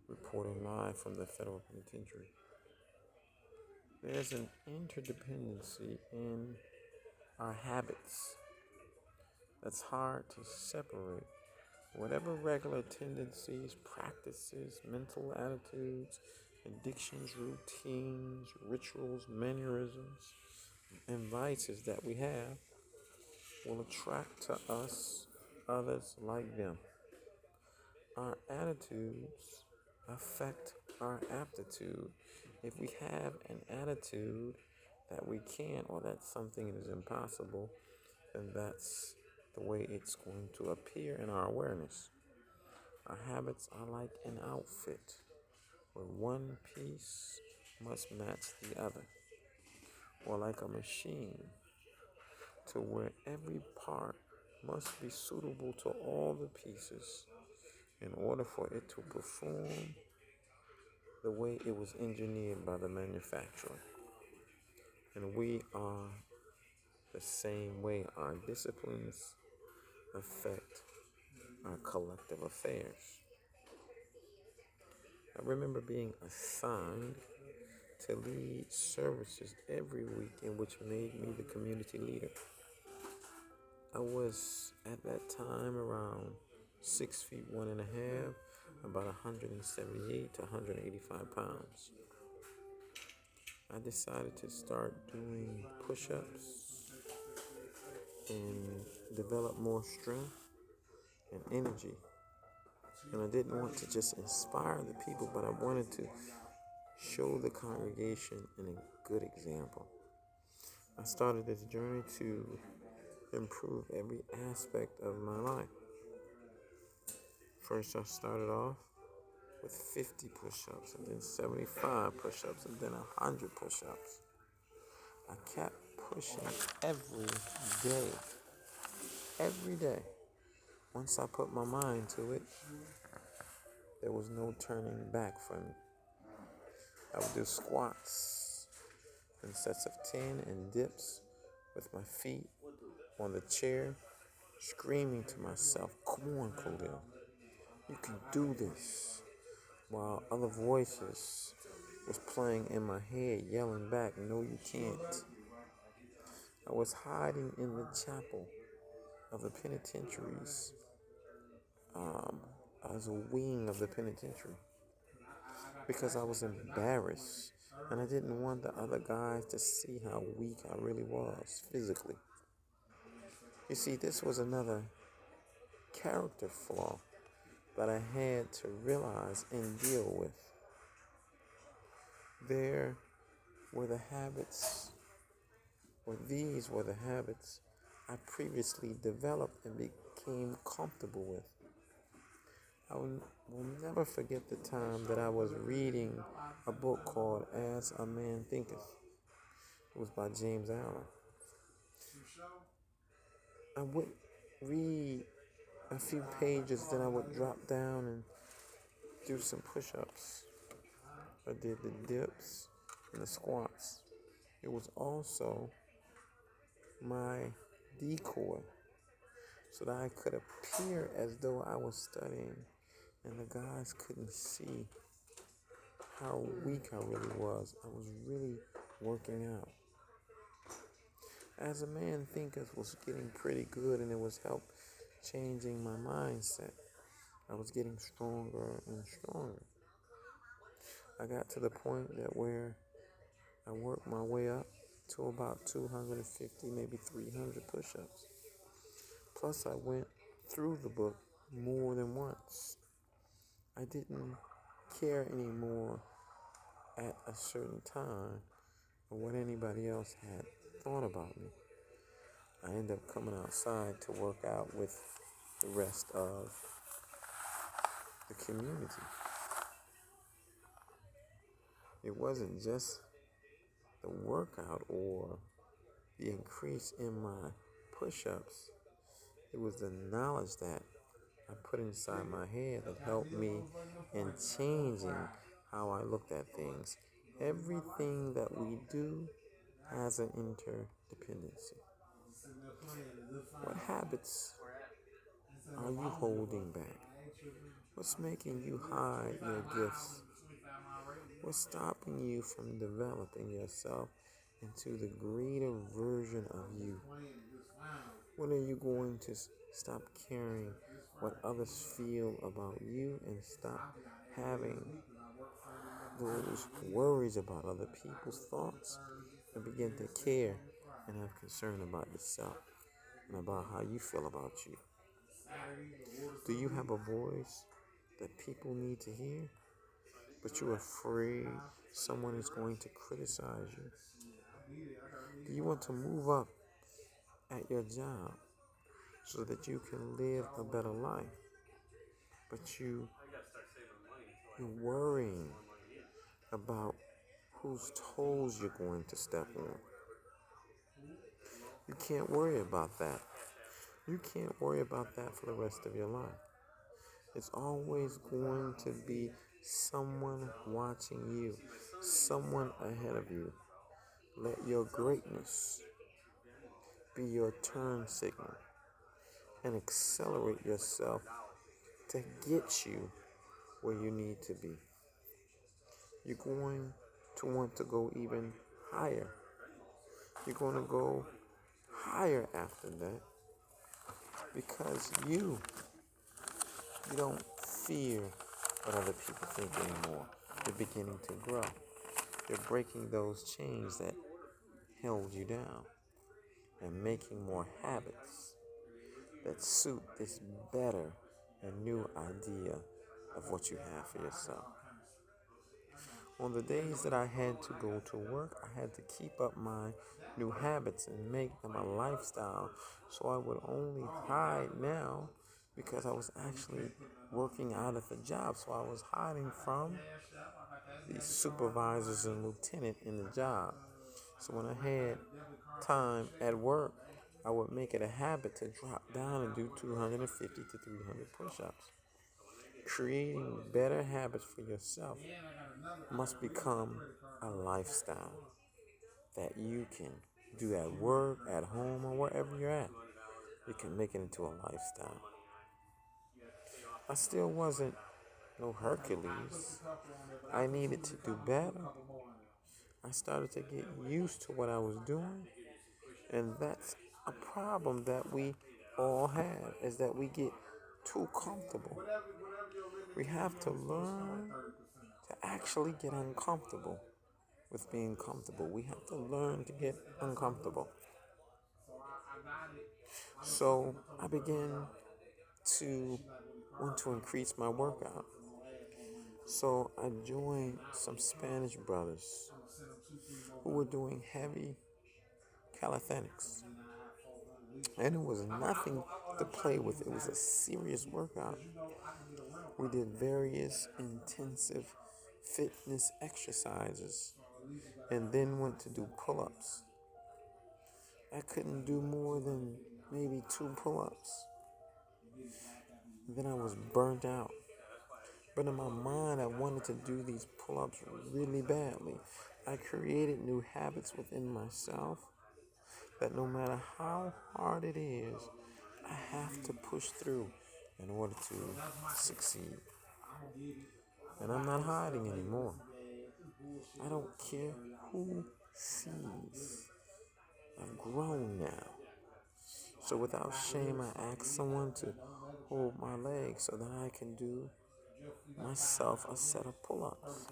reporting live from the federal penitentiary. There's an interdependency in our habits that's hard to separate. Whatever regular tendencies, practices, mental attitudes, addictions, routines, rituals, mannerisms, and vices that we have will attract to us others like them. Our attitudes affect our aptitude. If we have an attitude that we can't or that something is impossible, then that's the way it's going to appear in our awareness. Our habits are like an outfit where one piece must match the other, or like a machine to where every part must be suitable to all the pieces in order for it to perform the way it was engineered by the manufacturer. And we are the same way. Our disciplines affect our collective affairs. I remember being assigned to lead services every week, in which made me the community leader. I was at that time around 6 feet 1.5, about 178 to 185 pounds. I decided to start doing push-ups and develop more strength and energy. And I didn't want to just inspire the people, but I wanted to show the congregation a good example. I started this journey to improve every aspect of my life. First, I started off with 50 push-ups, and then 75 push-ups, and then 100 push-ups. I kept pushing every day. Every day. Once I put my mind to it, there was no turning back for me. I would do squats in sets of 10 and dips with my feet on the chair, screaming to myself, "Come on, Khalil, you can do this." While other voices was playing in my head, yelling back, "No, you can't." I was hiding in the chapel of the penitentiaries, as a wing of the penitentiary, because I was embarrassed and I didn't want the other guys to see how weak I really was physically. You see, this was another character flaw that I had to realize and deal with. There were the habits, or these were the habits I previously developed and became comfortable with. I will never forget the time that I was reading a book called As a Man Thinketh. It was by James Allen. I would read a few pages, then I would drop down and do some push-ups. I did the dips and the squats. It was also my decoy so that I could appear as though I was studying and the guys couldn't see how weak I really was. I was really working out. As a Man Thinketh was getting pretty good, and it was help changing my mindset. I was getting stronger and stronger. I got to the point that where I worked my way up to about 250, maybe 300 push-ups. Plus, I went through the book more than once. I didn't care anymore at a certain time or what anybody else had thought about me. I ended up coming outside to work out with the rest of the community. It wasn't just the workout or the increase in my push-ups. It was the knowledge that I put inside my head that helped me in changing how I looked at things. Everything that we do has an interdependency. What habits are you holding back? What's making you hide your gifts? What's stopping you from developing yourself into the greater version of you? When are you going to stop caring what others feel about you and stop having those worries about other people's thoughts and begin to care and have concern about yourself and about how you feel about you? Do you have a voice that people need to hear, but you're afraid someone is going to criticize you? Do you want to move up at your job so that you can live a better life, but you're worrying about whose toes you're going to step on? You can't worry about that. You can't worry about that for the rest of your life. It's always going to be someone watching you, someone ahead of you. Let your greatness be your turn signal and accelerate yourself to get you where you need to be. You're going to want to go even higher. You're going to go higher after that because you don't fear what other people think anymore. You're beginning to grow. You're breaking those chains that held you down and making more habits that suit this better and new idea of what you have for yourself. On the days that I had to go to work, I had to keep up my new habits and make them a lifestyle. So I would only hide now because I was actually working out at the job. So I was hiding from the supervisors and lieutenant in the job. So when I had time at work, I would make it a habit to drop down and do 250 to 300 push-ups. Creating better habits for yourself must become a lifestyle that you can do at work, at home, or wherever you're at. You can make it into a lifestyle. I still wasn't no Hercules. I needed to do better. I started to get used to what I was doing, and that's a problem that we all have, is that we get too comfortable. We have to learn to actually get uncomfortable with being comfortable. We have to learn to get uncomfortable. So I began to want to increase my workout. So I joined some Spanish brothers who were doing heavy calisthenics. And it was nothing to play with. It was a serious workout. We did various intensive fitness exercises and then went to do pull-ups. I couldn't do more than maybe 2 pull-ups. Then I was burnt out. But in my mind, I wanted to do these pull-ups really badly. I created new habits within myself that no matter how hard it is, I have to push through in order to succeed. And I'm not hiding anymore. I don't care who sees. I've grown now. So without shame, I ask someone to hold my leg so that I can do myself a set of pull-ups.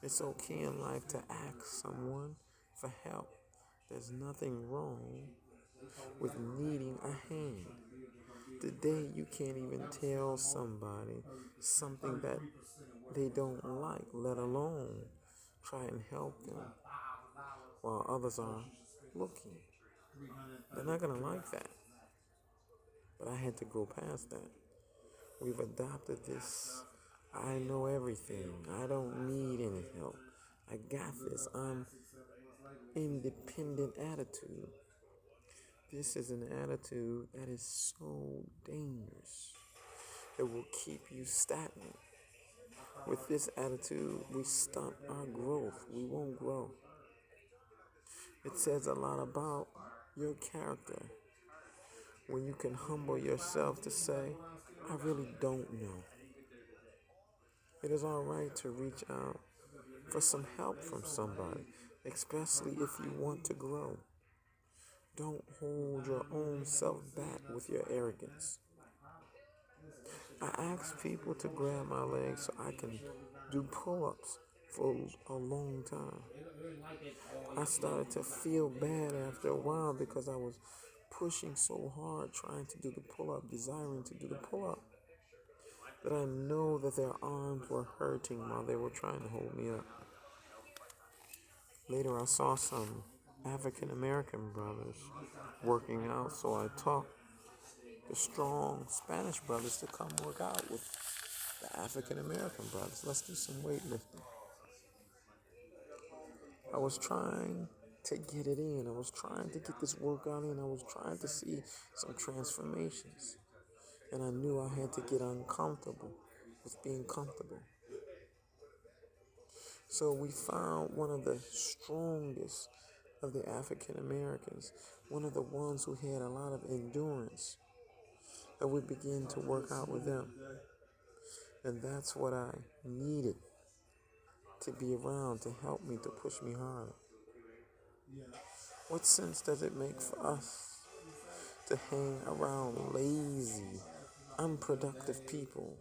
It's okay in life to ask someone for help. There's nothing wrong with needing a hand. Today, you can't even tell somebody something that they don't like, let alone try and help them while others are looking. They're not going to like that. But I had to go past that. We've adopted this I know everything. I don't need any help. I got this. I'm independent attitude. This is an attitude that is so dangerous. It will keep you stagnant. With this attitude, we stunt our growth. We won't grow. It says a lot about your character when you can humble yourself to say, I really don't know. It is all right to reach out for some help from somebody, especially if you want to grow. Don't hold your own self back with your arrogance. I ask people to grab my legs so I can do pull ups for a long time. I started to feel bad after a while because I was pushing so hard trying to do the pull up, desiring to do the pull up, that I know that their arms were hurting while they were trying to hold me up. Later, I saw some African American brothers working out, so I taught the strong Spanish brothers to come work out with the African American brothers. Let's do some weightlifting. I was trying to get it in. I was trying to get this workout in. I was trying to see some transformations. And I knew I had to get uncomfortable with being comfortable. So we found one of the strongest of the African Americans, one of the ones who had a lot of endurance, and we began to work out with them. And that's what I needed to be around to help me, to push me harder. What sense does it make for us to hang around lazy, unproductive people,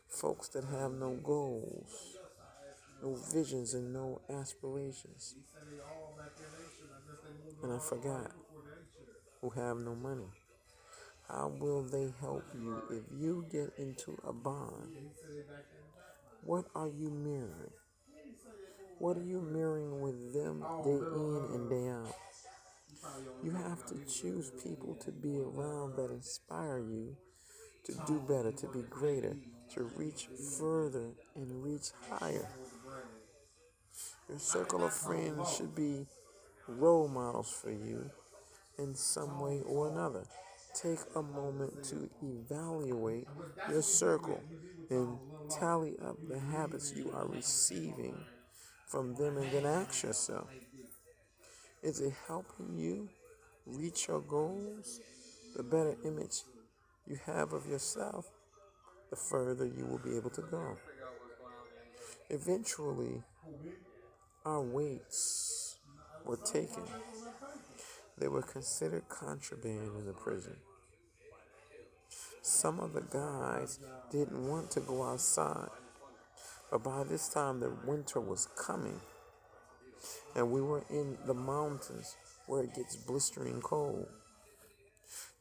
folks that have no goals, no visions, and no aspirations? And I forgot, who have no money. How will they help you if you get into a bond? What are you mirroring? What are you mirroring with them day in and day out? You have to choose people to be around that inspire you to do better, to be greater, to reach further and reach higher. Your circle of friends should be role models for you in some way or another. Take a moment to evaluate your circle and tally up the habits you are receiving from them, and then ask yourself, is it helping you reach your goals? The better image you have of yourself, the further you will be able to go. Eventually, our weights were taken. They were considered contraband in the prison. Some of the guys didn't want to go outside, but by this time the winter was coming, and we were in the mountains where it gets blistering cold.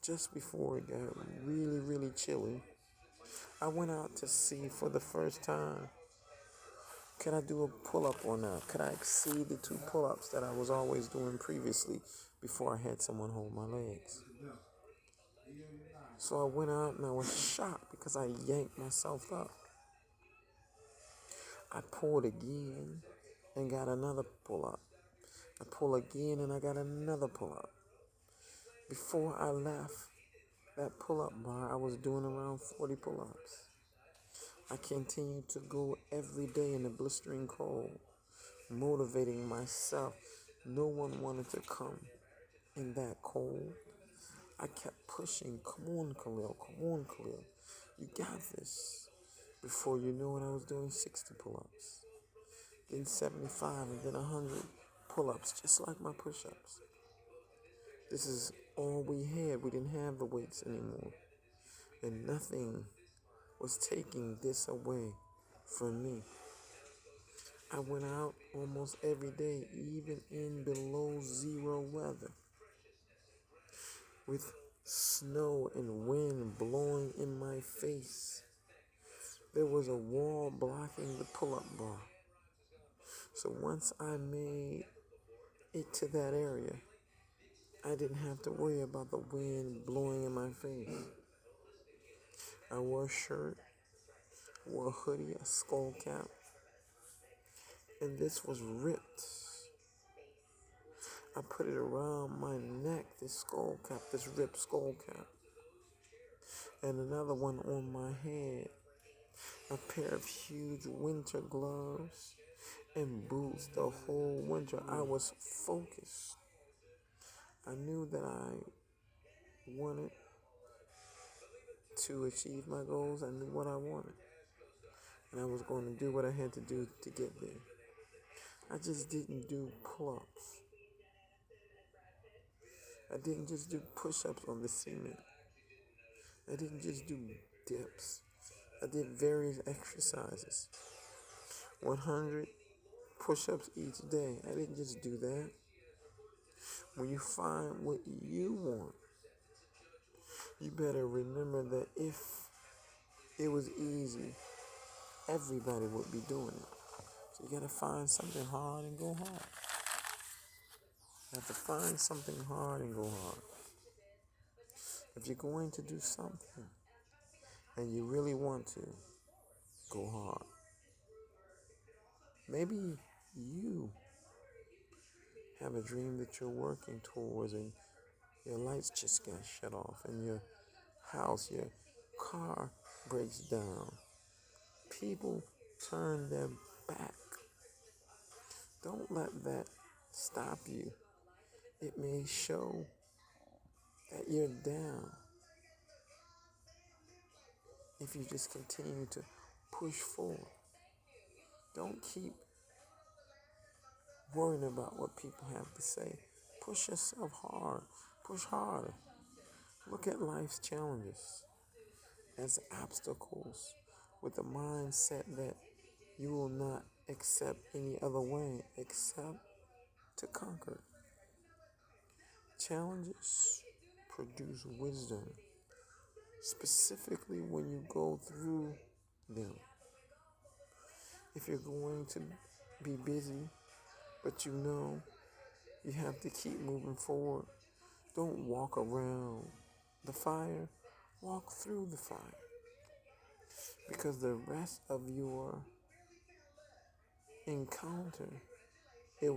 Just before it got really, really chilly, I went out to see for the first time, can I do a pull-up or not? Could I exceed the 2 pull-ups that I was always doing previously before I had someone hold my legs? So I went out and I was shocked because I yanked myself up. I pulled again and got another pull-up. I pulled again and I got another pull-up. Before I left that pull-up bar, I was doing around 40 pull-ups. I continued to go every day in the blistering cold, motivating myself. No one wanted to come in that cold. I kept pushing. Come on, Khalil. Come on, Khalil. You got this. Before you know it, I was doing 60 pull-ups, then 75, and then 100 pull-ups, just like my push-ups. This is all we had. We didn't have the weights anymore. And nothing was taking this away from me. I went out almost every day, even in below zero weather, with snow and wind blowing in my face. There was a wall blocking the pull-up bar. So once I made it to that area, I didn't have to worry about the wind blowing in my face. I wore a shirt, wore a hoodie, a skull cap, and this was ripped. I put it around my neck, this skull cap, this ripped skull cap, and another one on my head. A pair of huge winter gloves and boots the whole winter. I was focused. I knew that I wanted to achieve my goals. I knew what I wanted, and I was going to do what I had to do to get there. I just didn't do pull-ups. I didn't just do push-ups on the cement. I didn't just do dips. I did various exercises. 100 push-ups each day. I didn't just do that. When you find what you want, you better remember that if it was easy, everybody would be doing it. So you gotta find something hard and go hard. You have to find something hard and go hard. If you're going to do something and you really want to, go hard. Maybe you have a dream that you're working towards and your lights just got shut off and your house, your car breaks down. People turn their back. Don't let that stop you. It may show that you're down if you just continue to push forward. Don't keep worrying about what people have to say. Push yourself hard. Push harder. Look at life's challenges as obstacles with the mindset that you will not accept any other way except to conquer. Challenges produce wisdom, specifically when you go through them. If you're going to be busy, but you know you have to keep moving forward, don't walk around the fire, walk through the fire. Because the rest of your encounter, it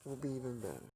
will be even better.